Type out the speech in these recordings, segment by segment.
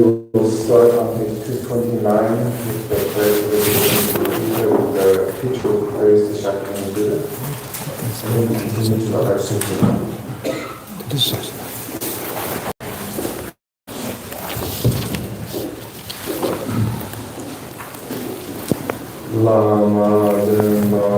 We'll start on page 229 with the prayer for the teacher who prays the Shakyamuni Buddha. And then we continue to our sutta. Lama Dhamma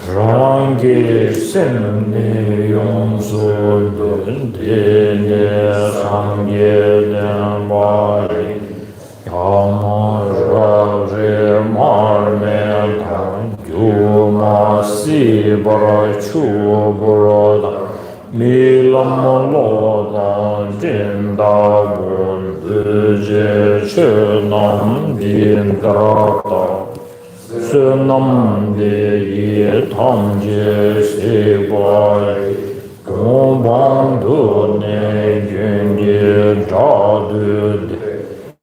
Rangi Seni Yonsu Dene Sangye Denbari Yama Rare Marmeta Yuma Sibara Chubroda Milamoloda Jindabun Duje Chunam Dindrata Sunam De Tamje Sibai Gombandu Ne Junje Jadu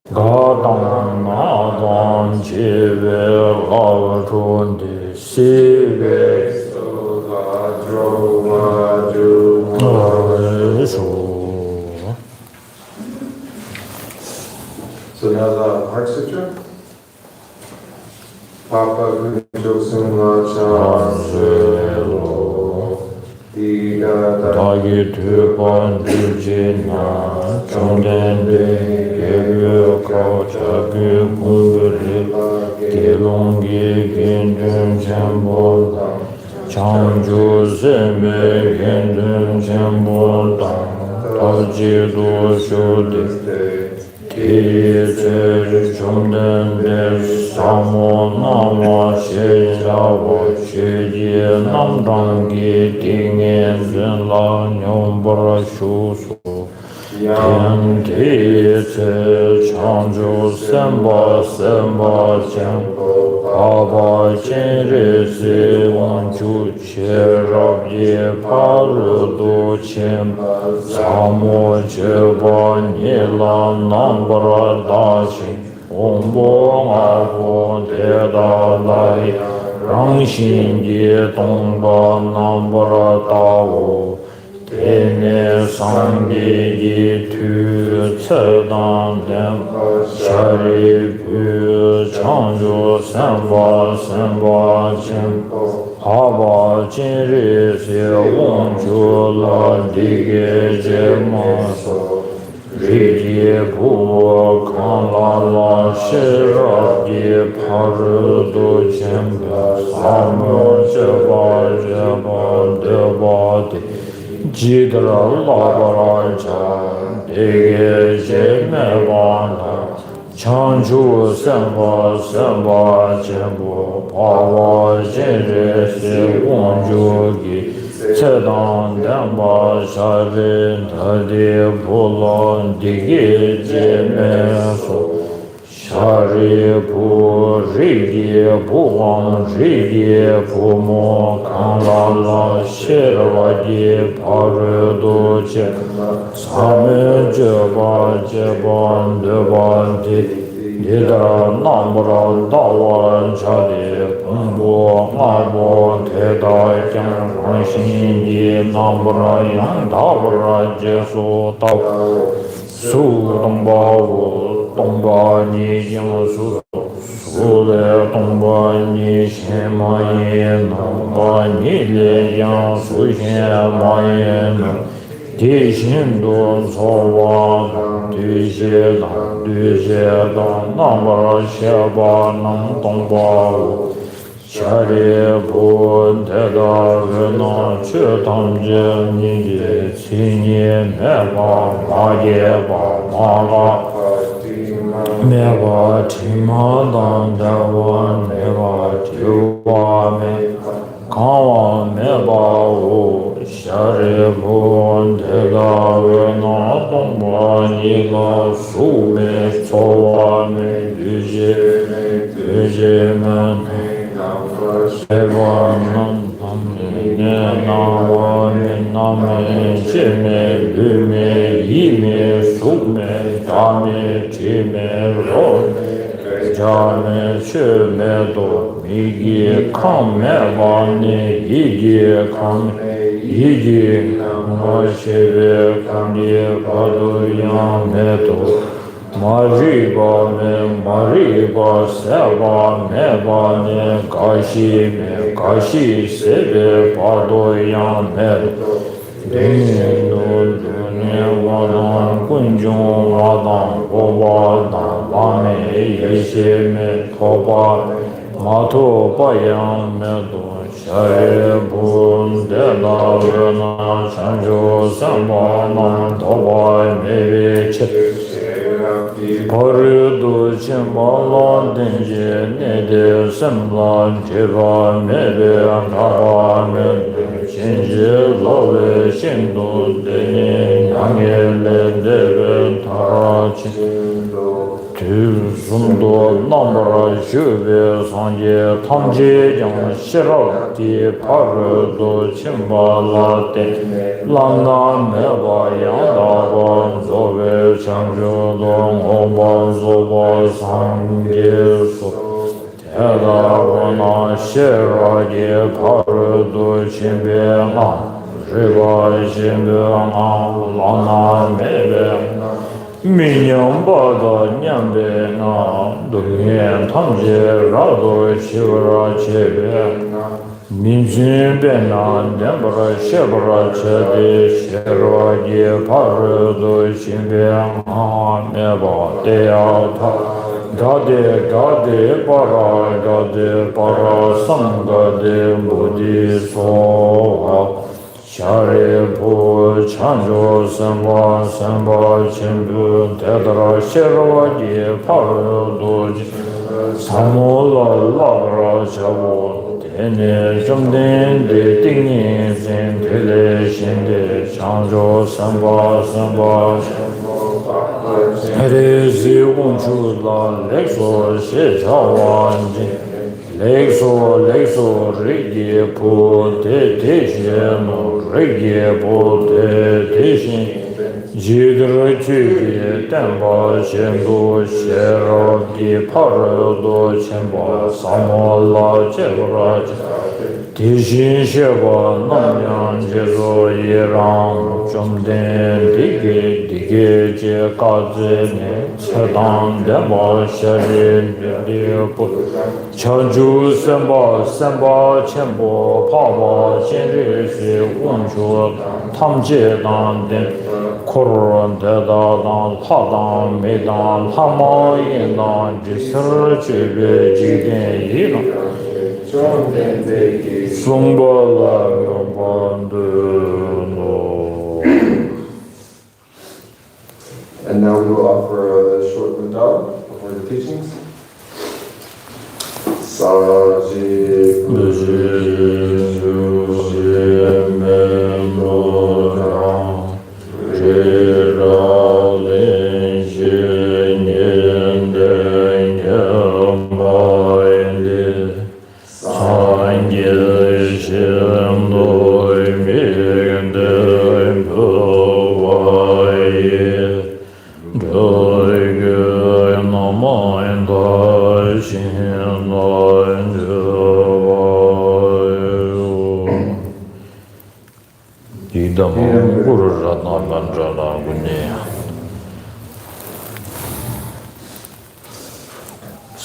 Gadam Nadan Chive Lavrundi Sive So now the Heart Sutra. Papa Kunjo Sumla Chanselo Dagi Tupan Dujina Chondende Yegu Kaucha Gu Kunguri Gelongi Gendun Jambol Chanju Seme Gendun Jambol Tajido Shudi Tiye Chonden Des Samo Nama Shejava Sheje Namdangi Tingen Zenla Nyombara Shusu Ten Tiye Chanju Semba Semba Chenpo Paba Chenre Se Wanchu Cherabye Parudo Chenpa Samo Cheba Nila Nambara Dashi Ombo Abo De Dalai Rangshin Ye Tongba Nambara Tao Tene Sangye Ye Tu Tsedan Dem Shari Pu Chanjo Semba Semba Chenpo Haba Chenre Se Wonchu La Dige Je Maso Rije Pu Kan La La Shira Ye Parudo Chenpa Samo Jeba Jeba Deba De Jidra Labaraja Dege Jemevana Chanju Semba Semba Jembo Pava Jenre Se Wonjogi Tsedan Demba Sharin Tade Bulon Dege Jemeso Shari Pu Rigi Puan Rigi Pumo Kanlala Shirvadi Parudo Chekla Same Jeba Jeban Debandi Nidra Nambra Dawan Chadi Pumbo Abo Teda Kyan Ranshin Yi Nambra Yang Dabra Jesu Tau Su Dongba Dongba Ni Yang Su Su Le Dongba Ni Shen Ma Yin Dongba Ni Le Yang Su Shen Ma Yin Di Shin Du So Wa Di Xie Dang Du Xie Dang Nambra Xie Ba Nang Dongba Shari Pu Teda Vena Che Tam Je Ni Je Ci Ni Me Ba Ma Ye Ba Ma La Me Ba Ti Ma Dan Da Wa Me Ba Ti Wa Me Kan Wa Me Ba Wu Shari Pu Teda Vena Dong Ba Ni La Su Me So Wa Me Du Je Me Eva Nam Ne Na Wa Me Na Me Che Me Lu Me Yi Me Su Me Da Me Chi Me Ro Me Ja Me Che Me Do Mi Gi Kan Me Wa Ne Yi Gi Kan Yi Gi Ma Che Ve Kan Ye Pa Do Yang Me Do Mariba me mariba seba meba ne gashi me gashi sebe pado yan me dino dune wadan kunjung wadan owadan lame yeshe me toba mato bayan me do share bun de la na chanjo sambo nam toba me che paru do chimba la denje ne de samla jeva me be na me chenje lo ve shendo de ne le de ta tu sundo namra shube sanje tamje jang shira ti par do chimba la te lana me ba yang da ba zo ve chang jo dong ho ba zo ba sanje so te da ba na shira ti par do chimbe la riba chimbe la lana me be Minyam bada nyambe na dungyen tamje rado shivara chebe Minjin bena dembra shebra chede sherwa ye parado shimbe ma meba deya ta Gade para samgade bodhi soha Shari po chanjo samba chenbu tedra sherwa ye paro doji samola labra chavo tene jomden de tingin zen tele shende chanjo samba Rezi unchu la lekso she chawanji Lekso rigye po te sheno rigye po te shen Jidra chugye tenpa shendo shero di parado chenpa samola chebra te shen sheba namyan jezo yerang chomden dige je kaze ne chedang denpa sherin depo chanju senpa chenpo paba shenri shi unchu tamje dan den koron deda dan padang medan lama yin dan jisar chebe jiden yin sumba la bandu no. And now we will offer a short mandala before the teachings. Saji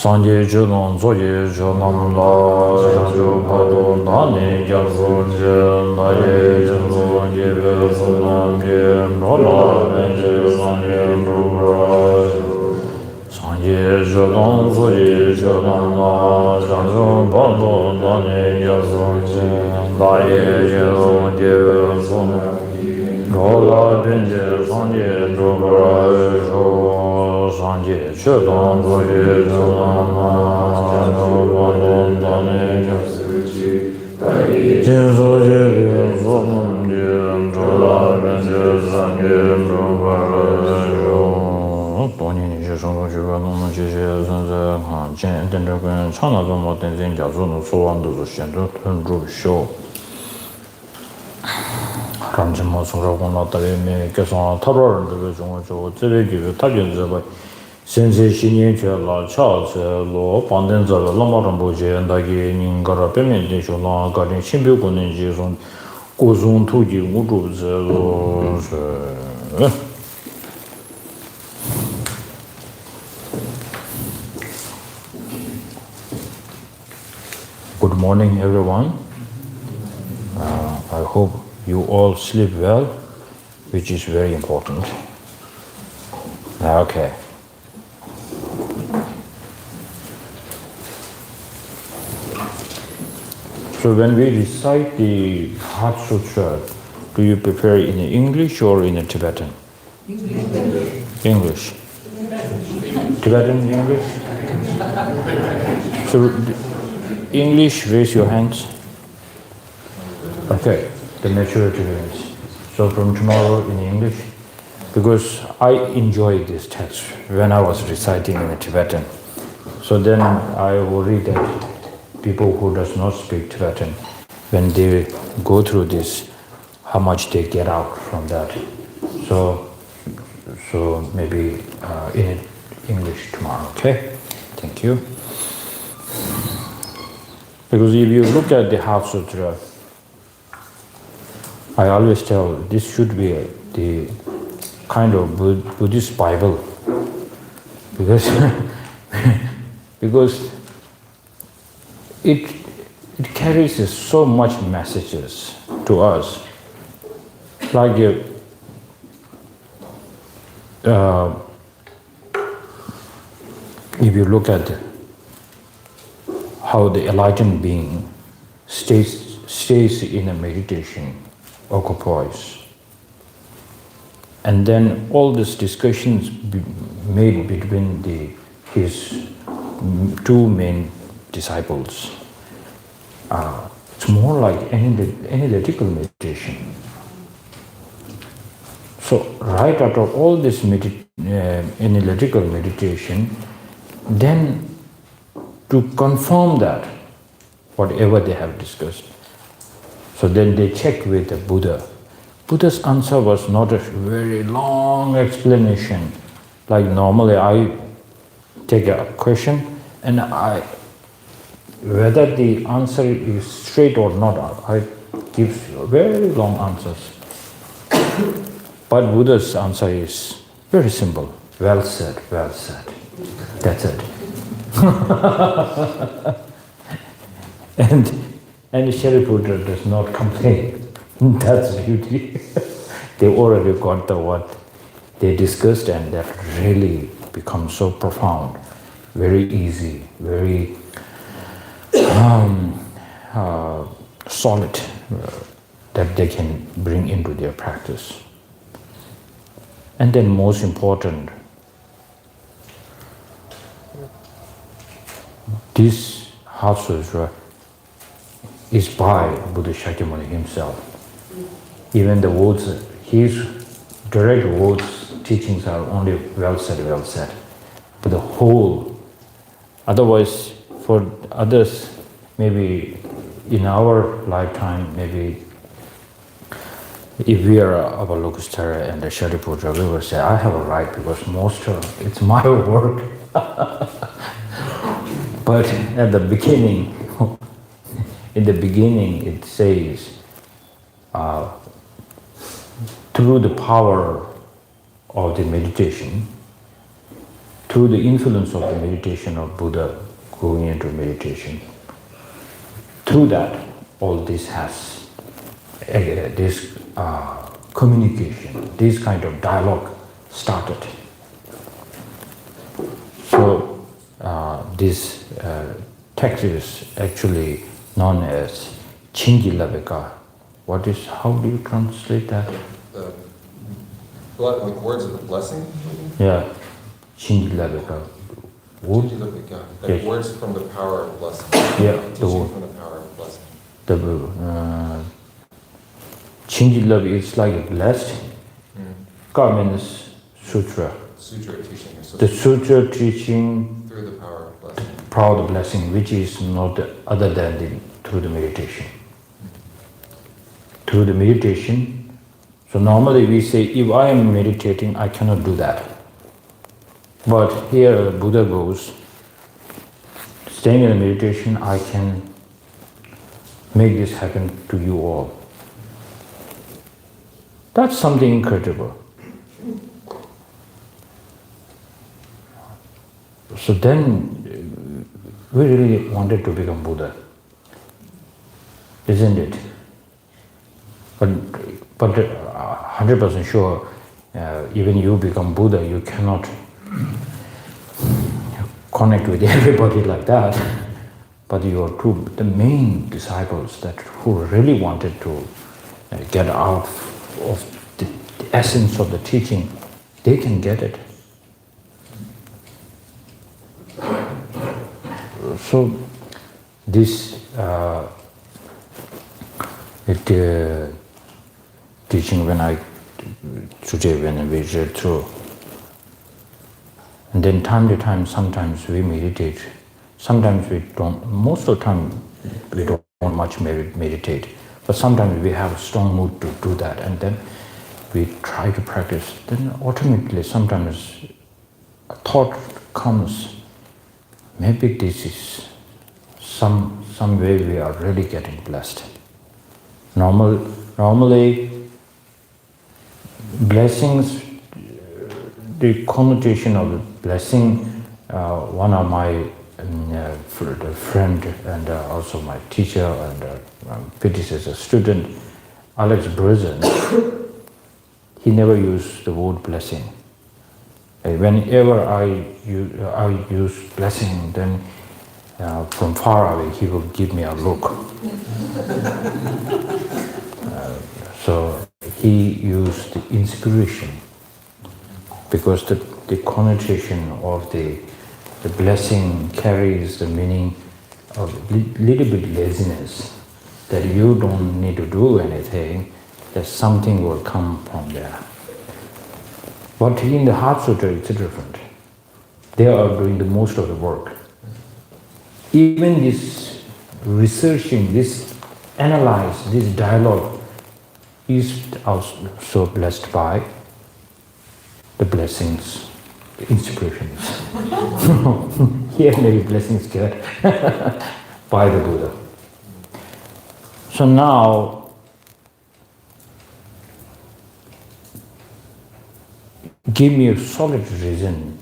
Sanje chudon zoye chudon la chanchu padon dani gyalsun je naye chansun jebe sunam je nola venje sanje rubra Sanje chudon zoye chudon la chanchu padon dani gyalsun je naye chansun jebe sunam nola venje sanje rubra Sanje chudon zoye chudon Jinso jebe sonam jen chola benje sanje rubara Toni ni je shongo shubha nomu je she sanze kan jen tenze kwen chana zomo tenzen gyazu no sowan dozo shendu tun rubi sho Ramjima sura kona tabi me kesana tarwaran dobe chunga chogo tsebe gyube tabyen zeba Sensei Shinyen Chue La Cha Tse Lo Panden Zabe Lama Rinpoche Ndagi Ningara Pemen Densho La Garin Shinpyo Kunen Je Son Gozong Tuji Ngudru Tse Lo Good morning everyone. I hope you all sleep well, which is very important. Okay. So when we recite the Heart Sutra, do you prefer in English or in Tibetan? English. Tibetan, English? So English, raise your hands. Okay, the maturity range. So from tomorrow in English, because I enjoyed this text when I was reciting in Tibetan. So then I worry that people who does not speak Tibetan, when they go through this, how much they get out from that. So maybe in English tomorrow, okay? Thank you. Because if you look at the Heart Sutra, I always tell this should be the kind of Buddhist Bible, because because it carries so much messages to us. Like if you look at how the enlightened being stays in a meditation, occupies, and then all these discussions made between his two main disciples, it's more like analytical meditation. So right after all this analytical meditation, then to confirm that whatever they have discussed, so then they check with the Buddha. Buddha's answer was not a very long explanation. Like normally I take a question and whether the answer is straight or not, I give very long answers. But Buddha's answer is very simple. Well said, well said. That's it. And Shariputra does not complain. That's beauty. They already got what they discussed, and that really becomes so profound, very easy, very solid, that they can bring into their practice. And then most important, this Heart Sutra is by Buddha Shakyamuni himself. Even the words, his direct words, teachings are only well said, well said. But the whole, otherwise for others, maybe in our lifetime, maybe if we are Avalokiteshvara and the Shariputra, we will say, I have a right because most of it's my work. But at the beginning, in the beginning it says, through the power of the meditation, through the influence of the meditation of Buddha going into meditation, through that, all this has this communication, this kind of dialogue started. So this text is actually known as Chingilavika. How do you translate that? Like words of blessing? Yeah, Chingilavika. Chingilavika, like yes. Words from the power of blessing. Yeah, the word. From the power of blessing. Chingilav is like blessed. Ka means sutra. Sutra teaching. The sutra teaching through the power of blessing. Power of blessing, which is not other than through the meditation. Through the meditation. So normally we say, if I am meditating, I cannot do that. But here Buddha goes, staying in meditation, I can make this happen to you all. That's something incredible. So then we really wanted to become Buddha, isn't it? But 100% sure, even you become Buddha, you cannot connect with everybody like that. but the main disciples that who really wanted to get out of the essence of the teaching, they can get it. So this teaching when I read through, and then time to time, sometimes we meditate, sometimes we don't. Most of the time, we don't much meditate, but sometimes we have a strong mood to do that, and then we try to practice. Then ultimately, sometimes a thought comes. Maybe this is some way we are really getting blessed. Normally, blessings, the connotation of the blessing, one of my friend and also my teacher and predecessor student, Alex Brzen, he never used the word blessing. Whenever I use blessing, then from far away he will give me a look. So he used the inspiration, because the connotation of the blessing carries the meaning of little bit laziness, that you don't need to do anything, that something will come from there. But in the Heart Sutra, it's different. They are doing the most of the work. Even this researching, this analyze, this dialogue is also blessed by the blessings, the inspirations. Here maybe blessings get by the Buddha. So now, give me a solid reason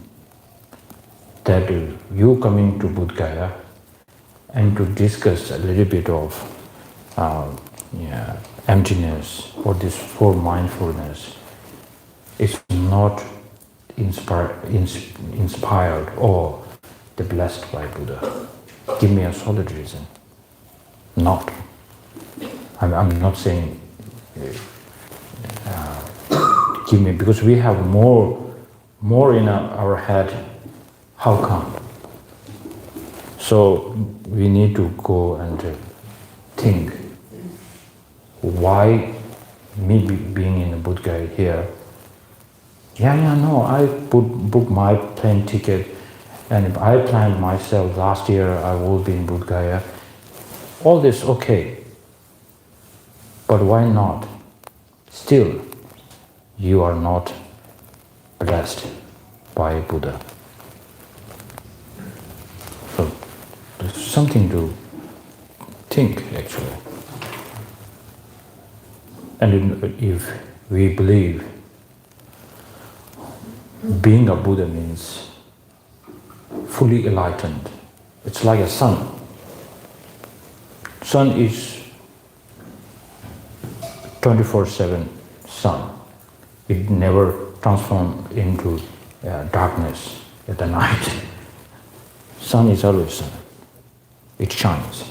that you coming to Bodhgaya and to discuss a little bit of emptiness or this four mindfulness is not inspired or the blessed by Buddha. Give me a solid reason. Not. I'm not saying give me, because we have more in our head. How come? So we need to go and think, why me being in the Bodhgaya here? I booked my plane ticket, and if I planned myself last year I will be in Bodhgaya. All this okay, but why not? Still, you are not blessed by Buddha. So there's something to think, actually. And if we believe being a Buddha means fully enlightened, it's like a sun. Sun is 24/7 sun. It never transforms into darkness at the night. Sun is always sun. It shines.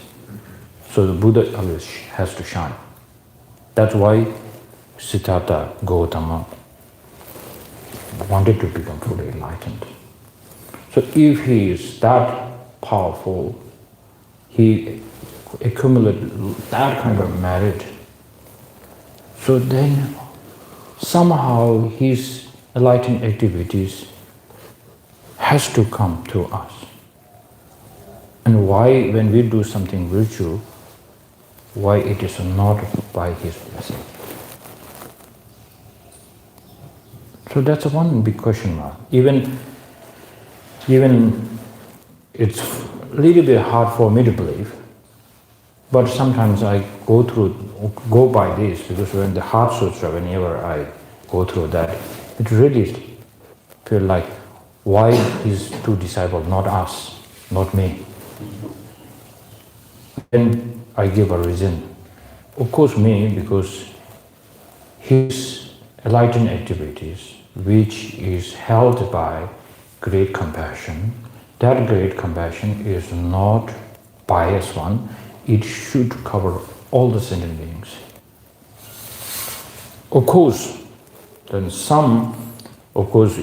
So the Buddha always has to shine. That's why Siddhartha Gautama wanted to become fully enlightened. So if he is that powerful, he accumulated that kind of merit, so then somehow his enlightened activities has to come to us. And why, when we do something virtue, why it is not by his blessing? So that's one big question mark. Even it's a little bit hard for me to believe, but sometimes I go by this, because when the Heart Sutra, whenever I go through that, it really feel like, why his two disciples, not us, not me? Then I give a reason. Of course me, because his enlightened activities, which is held by great compassion, that great compassion is not biased one, it should cover all the sentient beings. Of course, then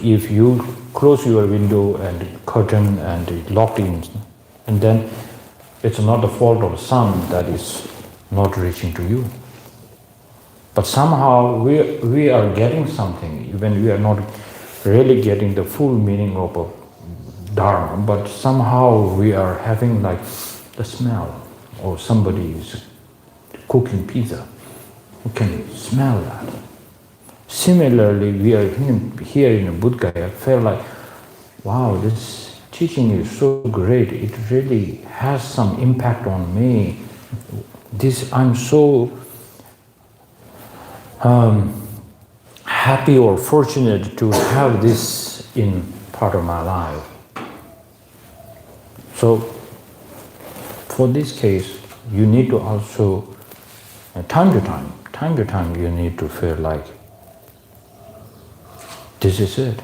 if you close your window and curtain and lock in, and then it's not the fault of the sun that is not reaching to you. But somehow we are getting something, even we are not really getting the full meaning of a Dharma, but somehow we are having like the smell, or somebody is cooking pizza. We can smell that. Similarly, we are here in Bodhgaya, feel like, wow, this teaching is so great. It really has some impact on me. I'm so happy or fortunate to have this in part of my life. So, for this case, you need to also, time to time, you need to feel like, this is it.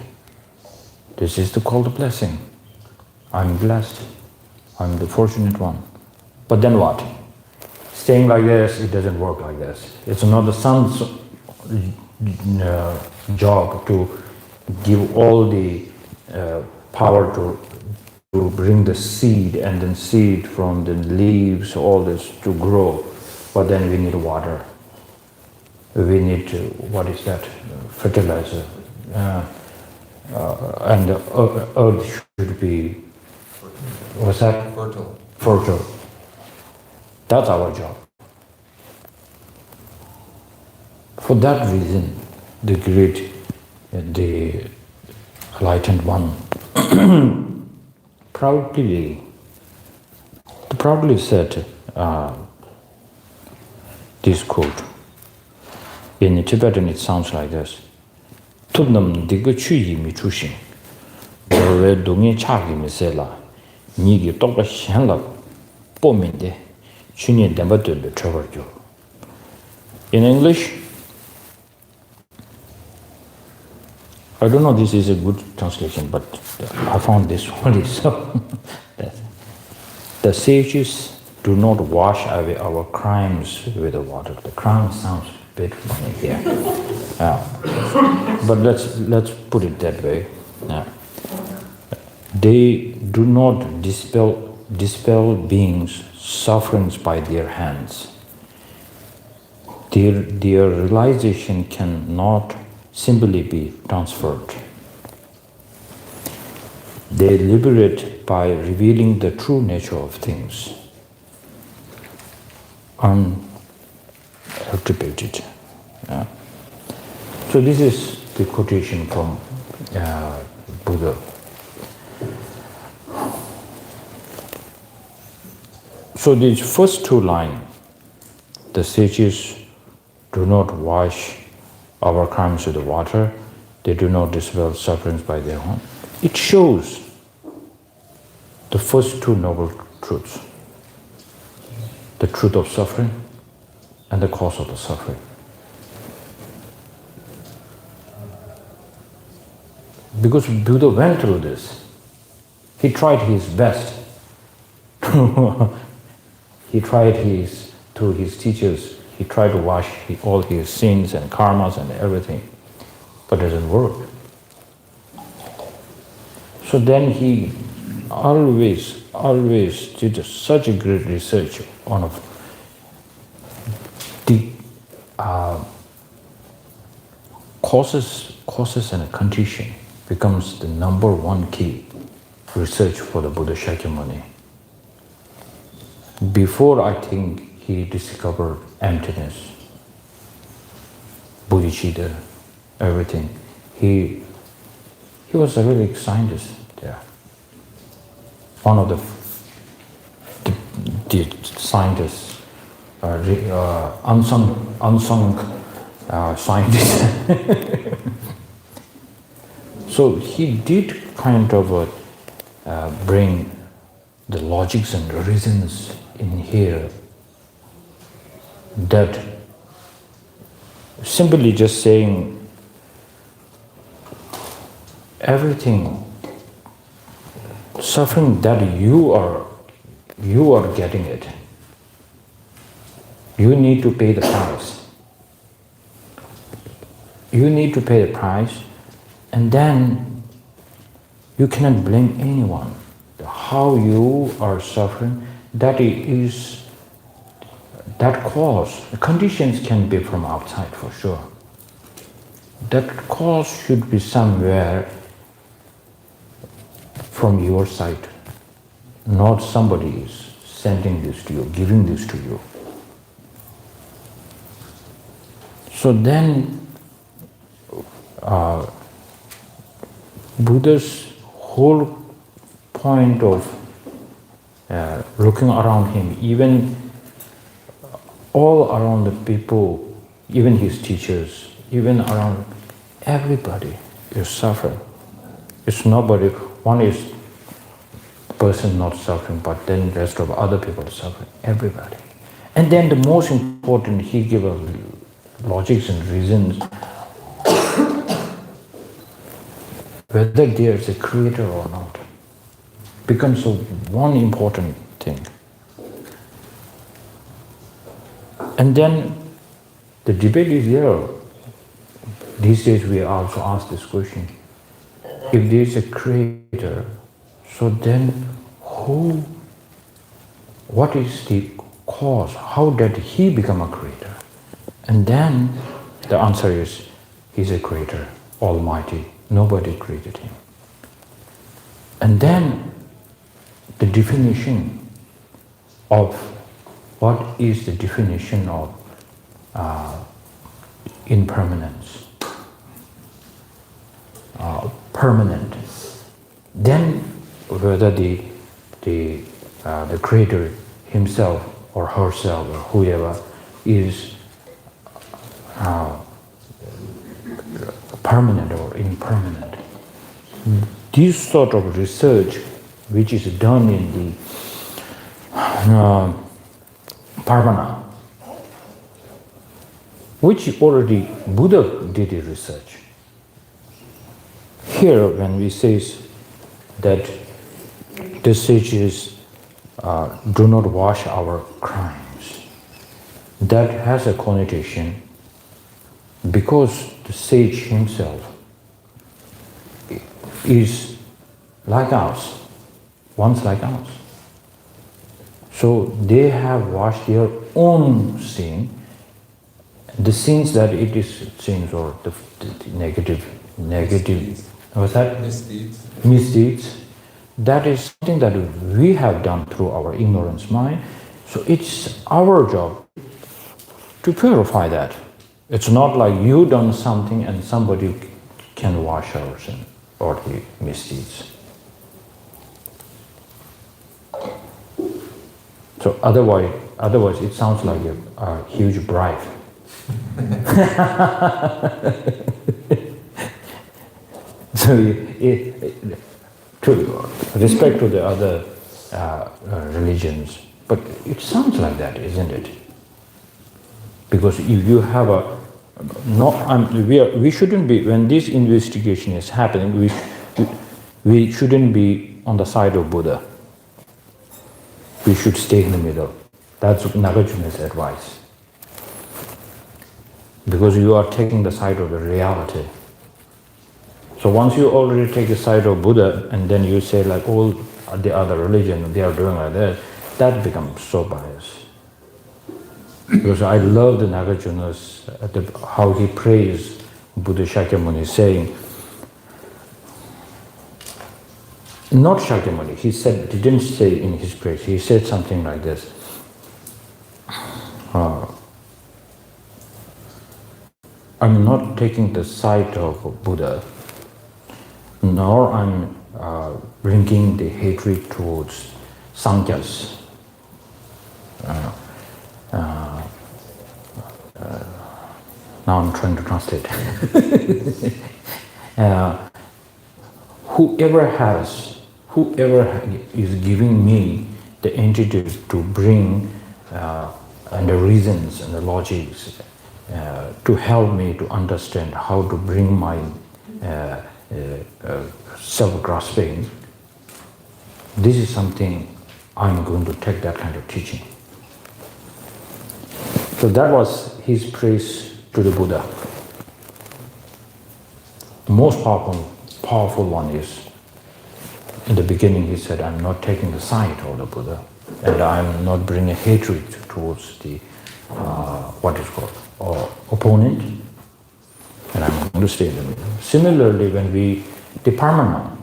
This is the called blessing. I'm blessed. I'm the fortunate one. But then what? Staying like this, it doesn't work like this. It's not the sun's job to give all the power to bring the seed, and then seed from the leaves, all this to grow. But then we need water. We need fertilizer. And the earth should be, what's that? Fertile. That's our job. For that reason, the great, the enlightened one proudly said this quote. In Tibetan, it sounds like this. Tubnam diga chuyi mi chushin. Dorwe dungi chagi mi se la. Nigi tokla shen la po minde. Chunye demba dole travar jo. In English, I don't know this is a good translation, but I found this one is so. The sages do not wash away our crimes with the water. The crime sounds a bit funny here. But let's put it that way. They do not dispel beings' sufferings by their hands. Their realization cannot simply be transferred. They liberate by revealing the true nature of things, uncultivated. So this is the quotation from Buddha. So these first two lines, the sages do not wash our crimes with the water, they do not dispel sufferings by their own. It shows the first two noble truths, the truth of suffering and the cause of the suffering. Because Buddha went through this. He tried his best. Through his teachers, he tried to wash all his sins and karmas and everything, but it doesn't work. So then he always did such a great research on the causes and condition becomes the number one key research for the Buddha Shakyamuni. Before, I think, he discovered emptiness, bodhicitta, everything. He was a really scientist there. One of the scientists, unsung scientist. So he did kind of bring the logics and reasons in here that simply just saying everything, suffering that you are you are getting it. You need to pay the price. You need to pay the price, and then you cannot blame anyone. How you are suffering, that cause, the conditions can be from outside for sure. That cause should be somewhere from your side, not somebody is sending this to you, giving this to you. So then, Buddha's whole point of looking around him, even all around the people, even his teachers, even around everybody is suffering. It's nobody, one is person not suffering, but then the rest of other people are suffering, everybody. And then the most important, he gave us logics and reasons whether there is a creator or not becomes one important thing. And then the debate is there. These days we also ask this question. If there is a creator, so then what is the cause? How did he become a creator? And then the answer is, he's a creator, almighty. Nobody created him. And then the definition of what is the definition of impermanence, permanent. Then whether the creator himself or herself or whoever is permanent or impermanent. This sort of research, which is done in the Parvana, which already Buddha did the research. Here, when we say that the sages do not wash our crimes, that has a connotation because the sage himself is like us, once like us. So they have washed their own sin, the sins that it is sins or the negative, what's that? Misdeeds. That is something that we have done through our ignorance mind. So it's our job to purify that. It's not like you done something and somebody can wash our sin or the misdeeds. So otherwise it sounds like a huge bribe. So to respect to the other religions, but it sounds like that, isn't it? Because if you have we shouldn't be, when this investigation is happening, we shouldn't be on the side of Buddha. We should stay in the middle. That's Nagarjuna's advice. Because you are taking the side of the reality. So once you already take the side of Buddha, and then you say like all the other religion, they are doing like that, that becomes so biased. Because I love the Nagarjuna's, how he praised Buddha Shakyamuni, saying, not Shakyamuni, he didn't say in his praise, he said something like this. I'm not taking the side of Buddha, nor I'm bringing the hatred towards Sankhya's. Now I'm trying to translate. Whoever is giving me the entity to bring and the reasons and the logics to help me to understand how to bring my self-grasping, this is something I'm going to take that kind of teaching. So that was his praise to the Buddha. The most powerful one is, in the beginning he said, I'm not taking the side of the Buddha, and I'm not bringing hatred towards the, what is called, opponent, and I'm going to stay in the middle. Similarly, when we, the Paramahansa,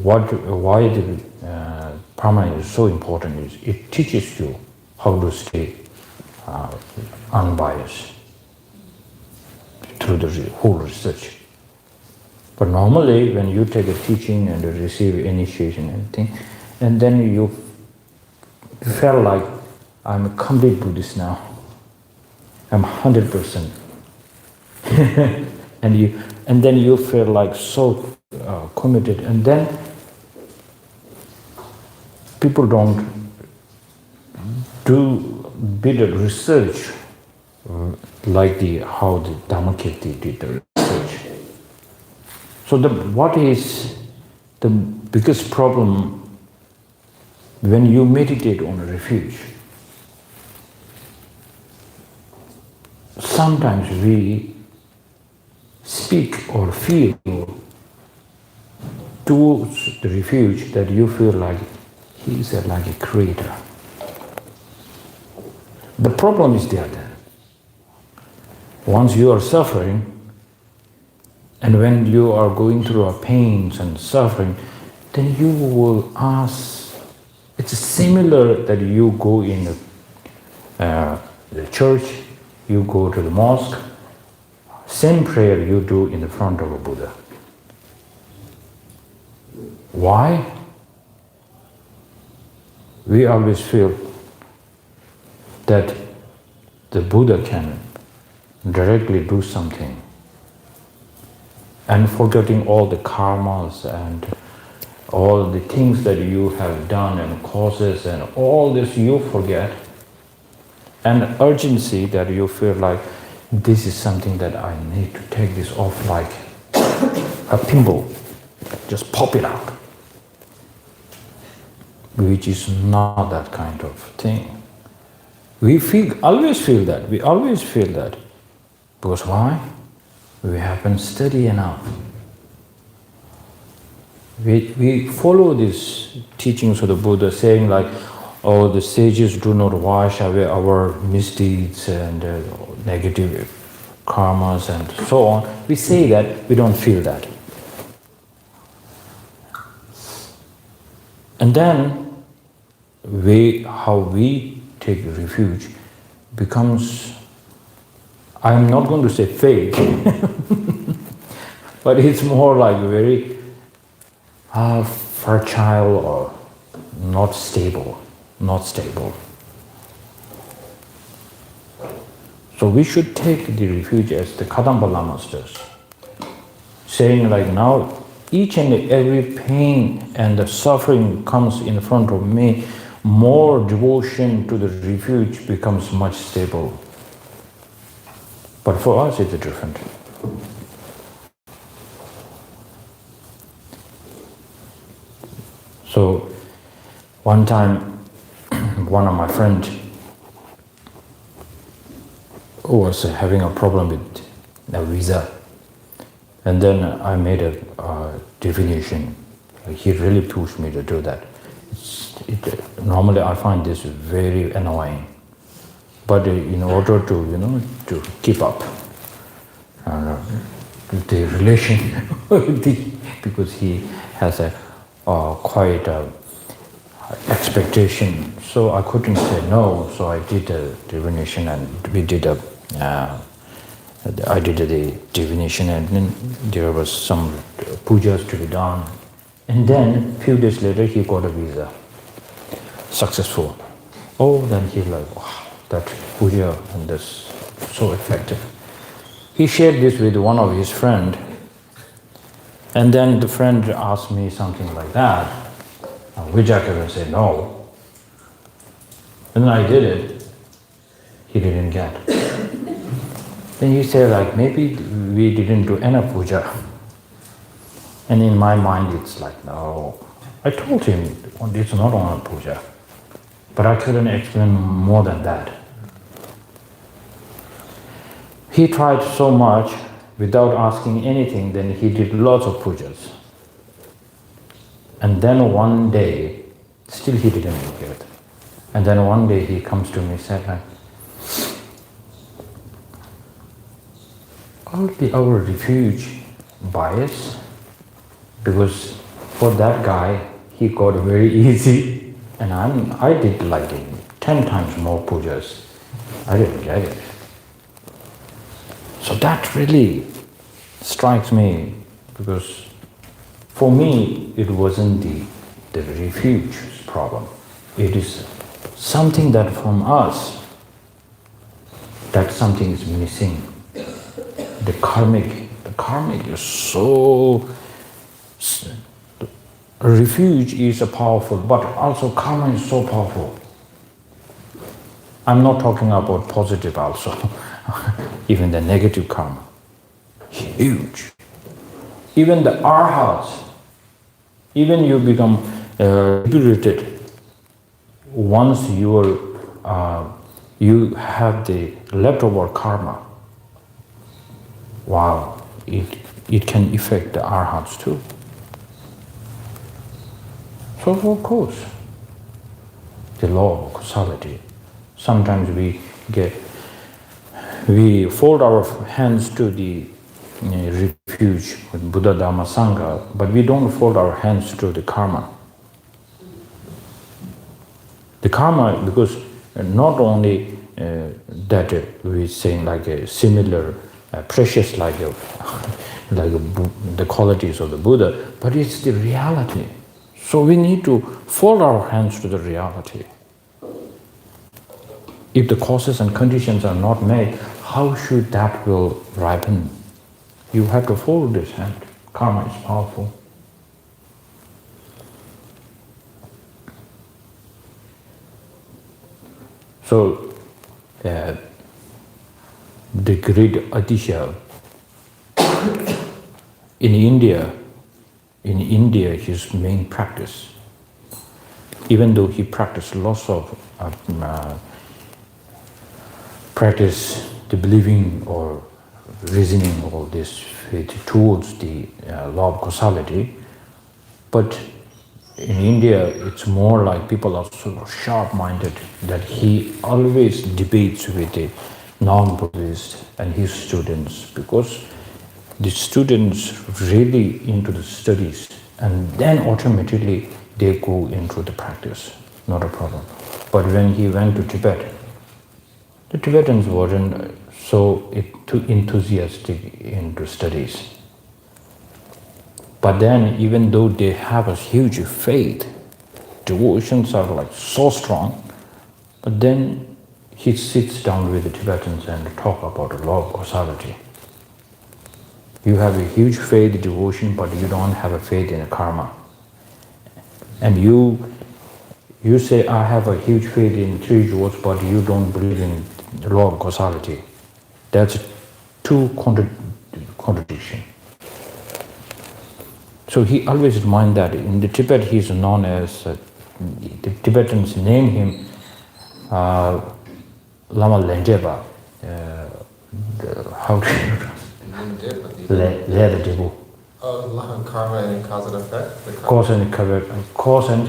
why the Paramahansa is so important is it teaches you how to stay unbiased through the whole research. But normally, when you take a teaching and you receive initiation and anything, and then you feel like I'm a complete Buddhist now. I'm 100%. and then you feel like so committed, and then people don't do bit of research like how the Dhammakirti did the research. So what is the biggest problem when you meditate on a refuge? Sometimes we speak or feel towards the refuge that you feel like he's like a creator. The problem is there then. Once you are suffering, and when you are going through our pains and suffering, then you will ask, it's similar that you go in the church, you go to the mosque, same prayer you do in the front of a Buddha. Why? We always feel that the Buddha can directly do something, and forgetting all the karmas and all the things that you have done and causes and all this you forget, and urgency that you feel like this is something that I need to take this off like a pimple, just pop it out, which is not that kind of thing. We always feel that. Because why? We haven't studied enough. We follow these teachings of the Buddha saying like, oh, the sages do not wash away our misdeeds and negative karmas and so on. We say that, we don't feel that. And then how we take refuge becomes, I'm not going to say fake, but it's more like very fragile or not stable. So we should take the refuge as the Kadamba Lamas does, saying like now each and every pain and the suffering comes in front of me, more devotion to the refuge becomes much stable. But for us it's different. So one time, one of my friends was having a problem with a visa, and then I made a definition. He really pushed me to do that. Normally I find this very annoying, but in order to to keep up the relation because he has a quite expectation, so I couldn't say no. So I did a divination, and we did I did the divination, and then there was some pujas to be done, and then a few days later he got a visa, successful. Oh, then he like, wow, that puja and that's so effective. He shared this with one of his friend, and then the friend asked me something like that, which I could say no. And then I did it. He didn't get. Then he said like, maybe we didn't do enough puja. And in my mind it's like, no, I told him, "Oh, it's not only puja," but I couldn't explain more than that. He tried so much without asking anything, then he did lots of pujas. And then one day, still he didn't make it. And then one day he comes to me and said, like, our refuge bias, because for that guy, he got very easy, and I did like 10 times more pujas. I didn't get it. So that really strikes me, because for me, it wasn't the refuge problem. It is something that from us, that something is missing. The karmic is so, refuge is powerful, but also karma is so powerful. I'm not talking about positive also, even the negative karma, huge. Even the arhats, even you become liberated, once you have the leftover karma, wow, it can affect the arhats too. So of course, the law of causality. Sometimes we fold our hands to the refuge with Buddha, Dhamma, Sangha, but we don't fold our hands to the karma. The karma, because not only that we saying like a similar, precious like the qualities of the Buddha, but it's the reality. So we need to fold our hands to the reality. If the causes and conditions are not made, how should that will ripen? You have to fold this hand. Karma is powerful. So, the great Adisha in India, his main practice, even though he practiced lots of practice the believing or reasoning all this faith towards the law of causality, but in India it's more like people are so sharp-minded that he always debates with the non-Buddhist and his students, because the students really into the studies and then automatically they go into the practice, not a problem. But when he went to Tibet, the Tibetans weren't so too enthusiastic into studies. But then, even though they have a huge faith, devotions are like so strong, but then he sits down with the Tibetans and talk about the law of causality. You have a huge faith, devotion, but you don't have a faith in the karma. And you say, I have a huge faith in three jewels, but you don't believe in the law of causality. That's two contradiction. So he always reminds that in the Tibet he is known as, the Tibetans name him Lama Lenjeba. How do you translate? Karma and cause and effect? Cause and Karma, cause and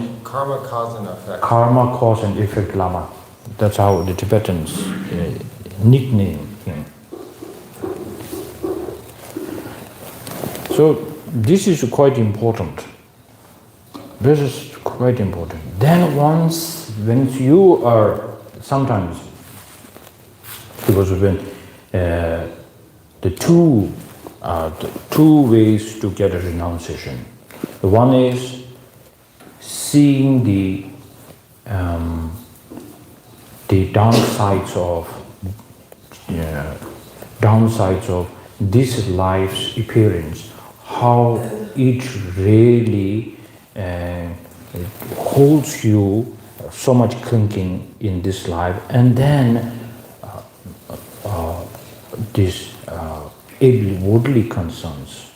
effect. Karma, cause and effect Lama. That's how the Tibetans nickname him. So this is quite important. This is quite important. Then once you are sometimes, because when the two ways to get a renunciation. The one is seeing the downsides of this life's appearance, how it really holds you so much clinging in this life, and then this worldly concerns,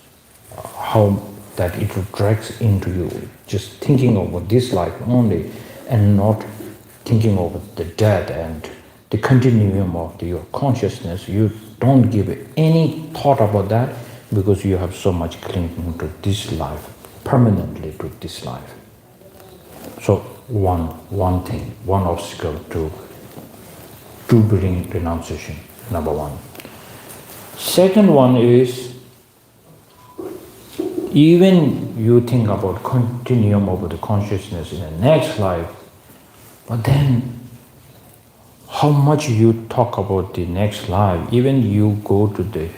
how that it drags into you, just thinking of this life only and not thinking of the death and the continuum of your consciousness. You don't give any thought about that because you have so much clinging to this life, permanently to this life. So one thing, one obstacle to bring renunciation, number one. Second one is, even you think about continuum of the consciousness in the next life, but then how much you talk about the next life, even you go to the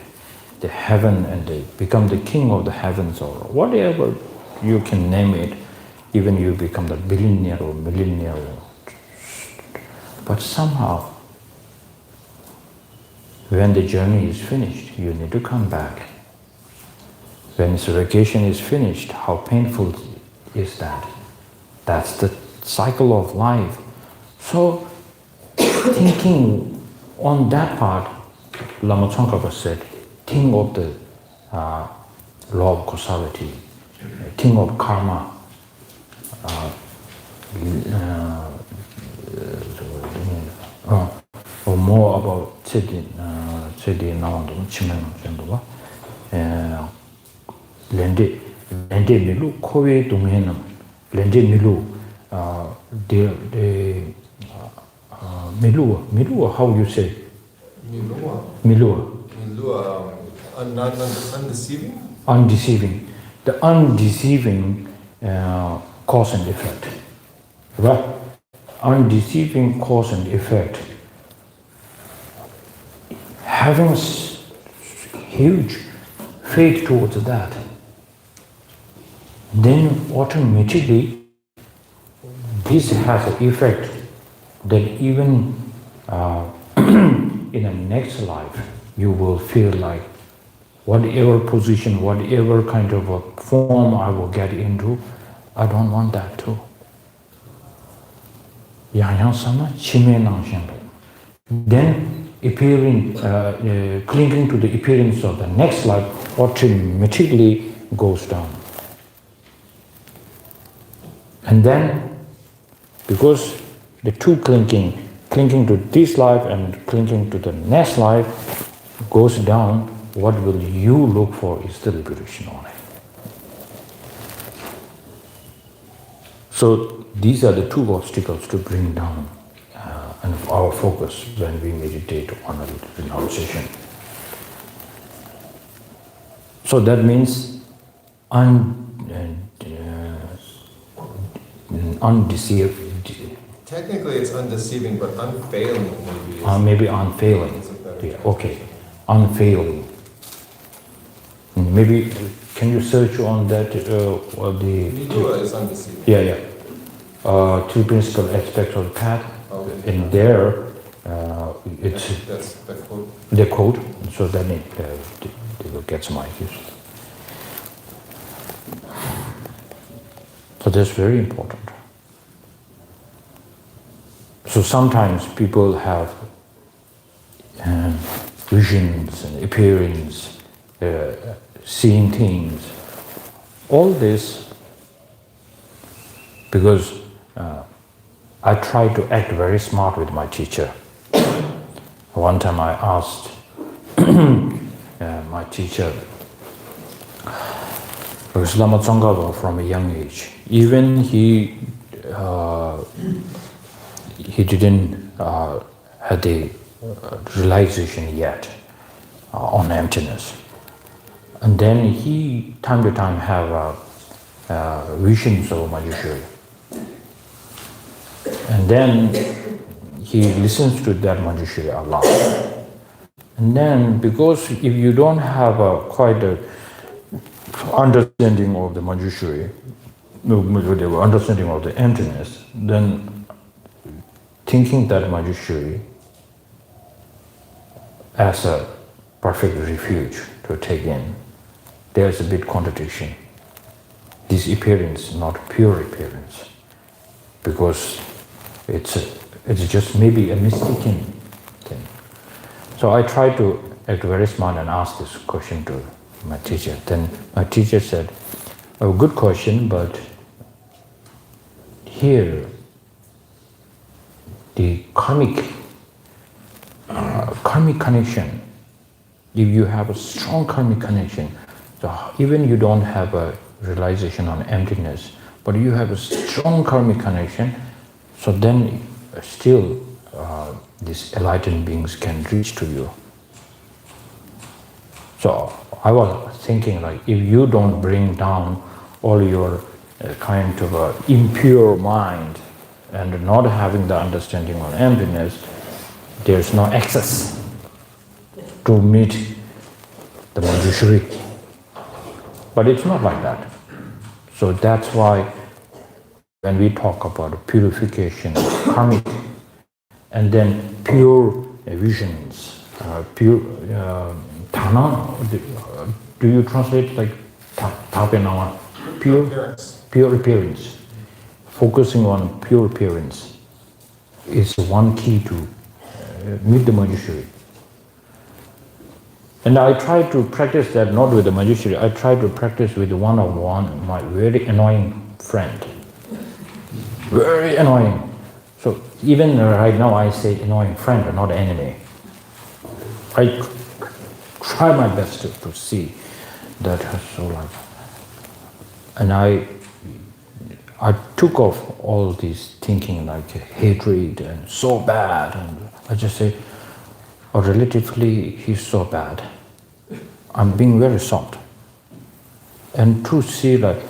heaven and become the king of the heavens or whatever you can name it, even you become the billionaire or millionaire, but somehow when the journey is finished, you need to come back. When its vacation is finished, how painful is that? That's the cycle of life. So, thinking on that part, Lama Tsongkhapa said, think of the law of causality, think of karma, or more about Tsedi Nawandam, Chimenam Chenduwa, Lende Milu, Kowe Dunghenam, Lende Milu, Milua, how you say? Milua. Not undeceiving? Undeceiving. The undeceiving cause and effect. Right? Undeceiving cause and effect. Having huge faith towards that, then automatically this has an effect that even in the next life you will feel like whatever position, whatever kind of a form I will get into, I don't want that too. Then appearing, clinging to the appearance of the next life automatically goes down. And then, because the two clinging to this life and clinging to the next life goes down, what will you look for is the liberation only. So these are the two obstacles to bring down and our focus when we meditate on renunciation. So that means undeceived. Technically it's undeceiving, but unfailing maybe. Maybe unfailing. Yeah, okay, unfailing. Maybe can you search on that? Nidua is undeceiving. Yeah. Two principal aspects of the path. Okay. In there, that's the quote. The quote. So then they will get some ideas. So that's very important. So sometimes people have visions and appearance, seeing things. All this because I try to act very smart with my teacher. One time I asked my teacher, because Lama Tsongkhapa from a young age, even he didn't have the realization yet on emptiness. And then he, time to time, have visions of Manjushri. And then he listens to that Manjushri a lot. And then, because if you don't have quite a understanding of the Manjushri, understanding of the emptiness, then thinking that Manjushri as a perfect refuge to take in, there's a big contradiction. This appearance, not pure appearance, because it's just maybe a mistaken thing. So I tried to act very smart and ask this question to my teacher. Then my teacher said, A good question, but here the karmic connection, if you have a strong karmic connection, so even you don't have a realization on emptiness, but you have a strong karmic connection, so then still these enlightened beings can reach to you. So I was thinking, like, if you don't bring down all your kind of impure mind and not having the understanding on emptiness, there's no access to meet the Manjushri. But it's not like that. So that's why when we talk about purification, karmic, and then pure visions, pure Tana, do you translate like Tapenama? Pure appearance. Focusing on pure appearance is one key to meet the Manjushri. And I try to practice that not with the Manjushri, I try to practice with one-on-one, my very annoying friend. Very annoying. So even right now I say annoying friend, not enemy. I try my best to see that. So like, and I took off all these thinking like hatred and so bad, and I just say, oh, relatively he's so bad. I'm being very soft. And to see like,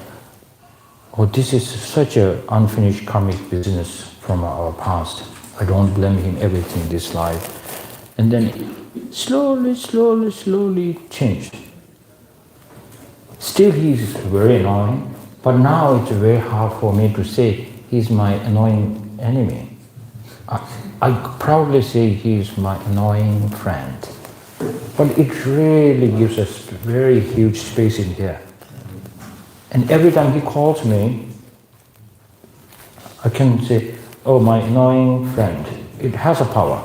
oh, this is such an unfinished karmic business from our past. I don't blame him everything this life. And then slowly changed. Still he's very annoying, but now it's very hard for me to say he's my annoying enemy. I proudly say he's my annoying friend. But it really gives us very huge space in here. And every time he calls me, I can say, oh, my annoying friend. It has a power.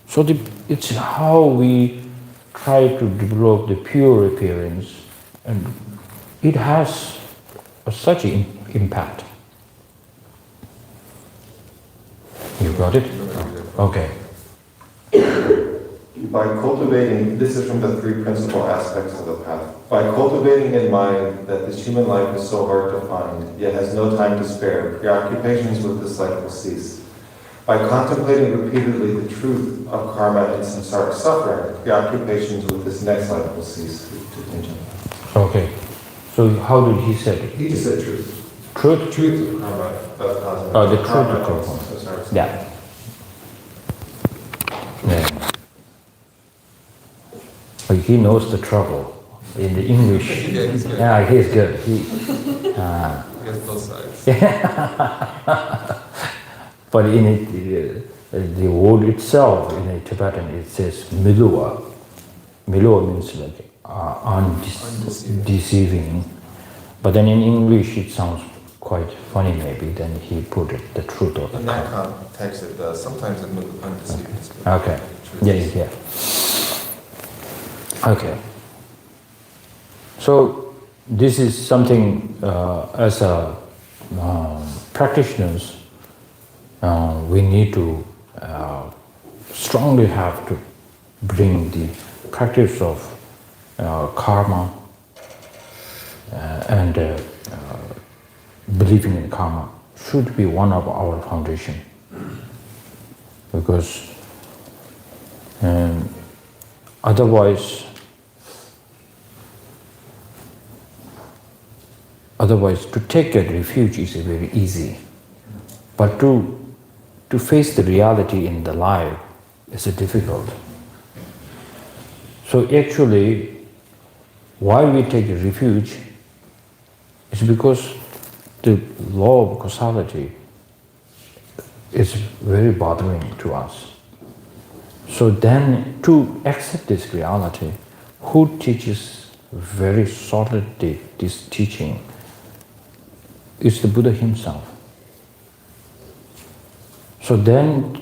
So it's how we try to develop the pure appearance, and it has such an impact. You got it? Okay. By cultivating, this is from the three principal aspects of the path. By cultivating in mind that this human life is so hard to find, yet has no time to spare, preoccupations with this life will cease. By contemplating repeatedly the truth of karma and samsara suffering, preoccupations with this next life will cease. Okay. So how did he say it? He just said truth. Truth? Truth of karma. The truth of karma. Yeah. Yeah. But he knows the trouble in the English. Yeah, he's good. Yeah, he's good. He gets both sides. But in it, the word itself in the Tibetan, it says milua. Milua means like undeceiving. But then in English it sounds quite funny maybe. Then he put it, the truth of in that context, it does. Sometimes it moves undeceiving. Okay. Yeah. Okay. So this is something as a practitioners we need to strongly have to bring the practice of karma and believing in karma should be one of our foundation, because otherwise to take a refuge is very easy, but to face the reality in the life is difficult. So actually, why we take a refuge is because the law of causality is very bothering to us. So then, to accept this reality, who teaches very solidly this teaching is the Buddha himself. So then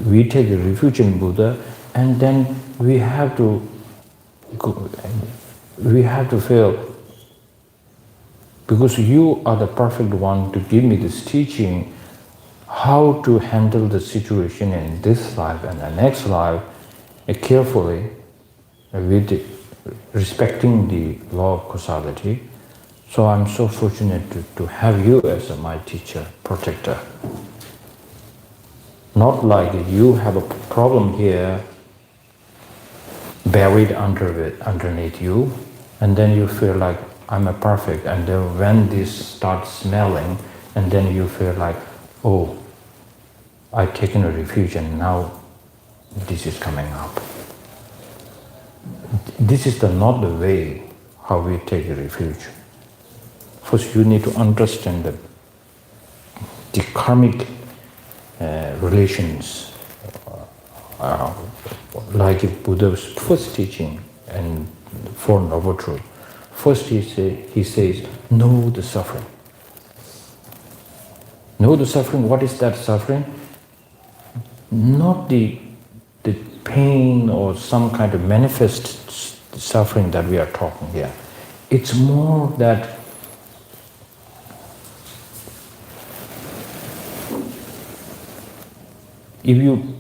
we take a refuge in Buddha, and then we have to feel because you are the perfect one to give me this teaching how to handle the situation in this life and the next life carefully with respecting the law of causality. So I'm so fortunate to have you as my teacher, protector. Not like you have a problem here buried underneath you, and then you feel like I'm a perfect, and then when this starts smelling, and then you feel like, oh, I've taken a refuge and now this is coming up. This is not the way how we take a refuge. First, you need to understand the karmic relations, like Buddha's first teaching and Four Noble Truths. First, he says, know the suffering. Know the suffering. What is that suffering? Not the pain or some kind of manifest suffering that we are talking here. It's more that if you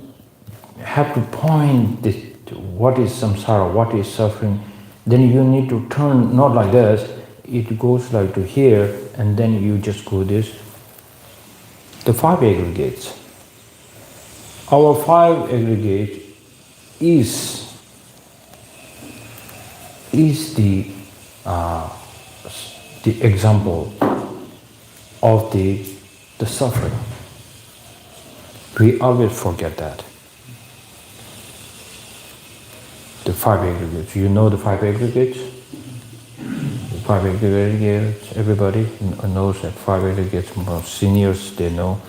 have to point this, what is samsara, what is suffering, then you need to turn, not like this, it goes like to here, and then you just go this. The five aggregates. Our five aggregates is the example of the suffering. We always forget that. The five aggregates. You know the five aggregates? The five aggregates, everybody knows that five aggregates. Most seniors, they know.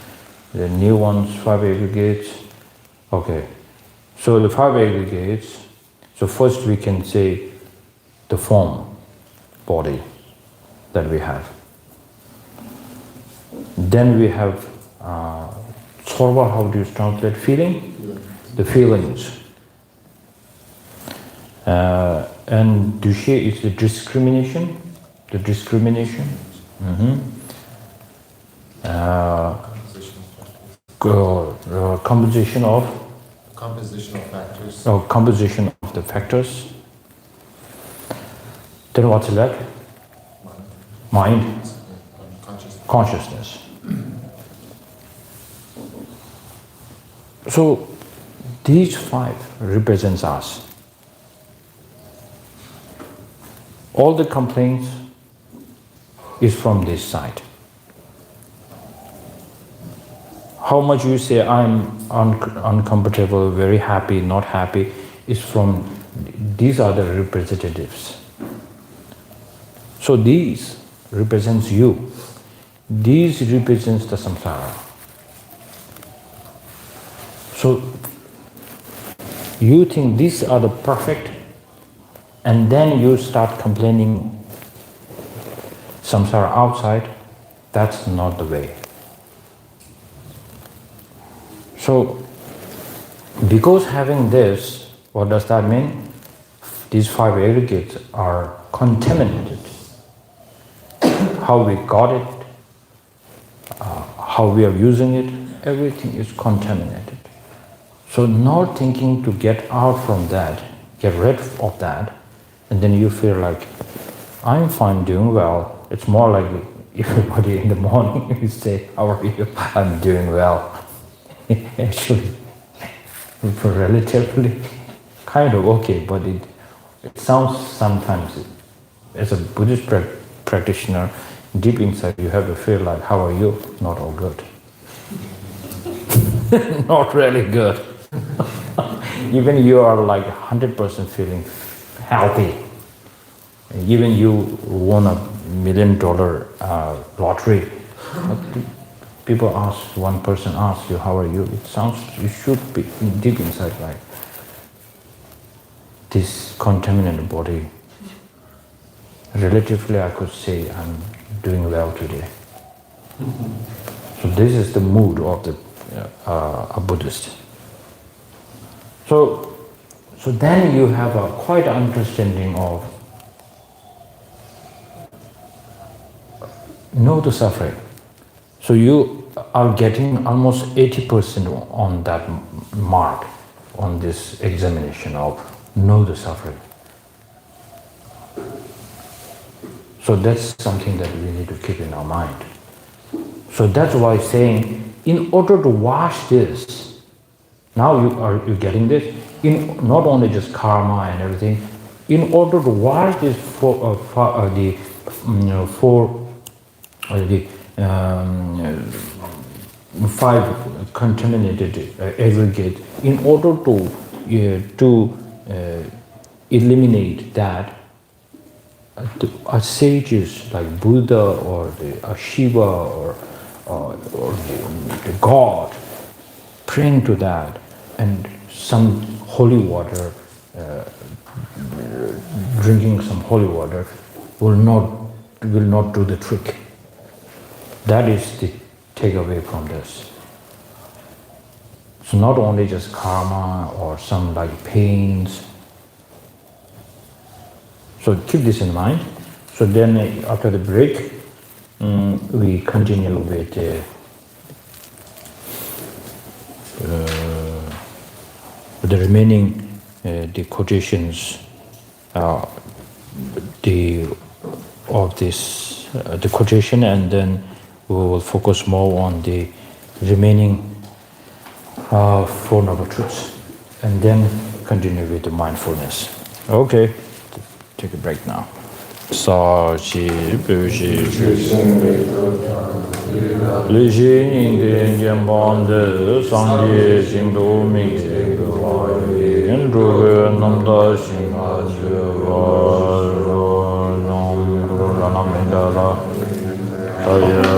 The new ones, five aggregates. Okay. So the five aggregates, so first we can say the form, body that we have. Then we have Sorba, how do you translate feeling? The feelings. And Dushe is the discrimination. The discrimination. Composition of? Compositional factors. Oh, composition of the factors. Then what's left? Mind. Consciousness. So these five represents us. All the complaints is from this side. How much you say I'm uncomfortable, very happy, not happy, is from these are the representatives. So these represents you. These represents the samsara. So you think these are the perfect, and then you start complaining samsara outside. That's not the way. So because having this, what does that mean? These five aggregates are contaminated. How we got it, how we are using it, everything is contaminated. So not thinking to get out from that, get rid of that, and then you feel like, I'm fine, doing well. It's more like everybody in the morning you say, how are you? I'm doing well. Actually, relatively kind of okay, but it sounds sometimes, as a Buddhist practitioner, deep inside you have to feel like, how are you? Not all good. Not really good. Even you are like 100% feeling healthy. Even you won $1 million lottery. People ask, one person asks you, how are you? It sounds, you should be deep inside like, this contaminated body. Relatively, I could say I'm doing well today. So this is the mood of the a Buddhist. So then you have a quite understanding of know the suffering. So you are getting almost 80% on that mark on this examination of know the suffering. So that's something that we need to keep in our mind. So that's why saying, in order to wash this, now you getting this? In not only just karma and everything, in order to wash this five contaminated aggregate, in order to eliminate that, a sages like Buddha or a Shiva or the God praying to that, and some holy water, drinking some holy water will not do the trick. That is the takeaway from this. So not only just karma or some like pains. So keep this in mind. So then after the break, we continue with the remaining the quotations of this the quotation, and then we will focus more on the remaining Four Noble Truths, and then continue with the mindfulness. Okay, take a break now. Sa chi bu shi chu sing li shi ning de jian ban de sang ye jing du mi ge ge wa yin zhu ge nam da xin a zhe wa ro nam ru la nam da la da ye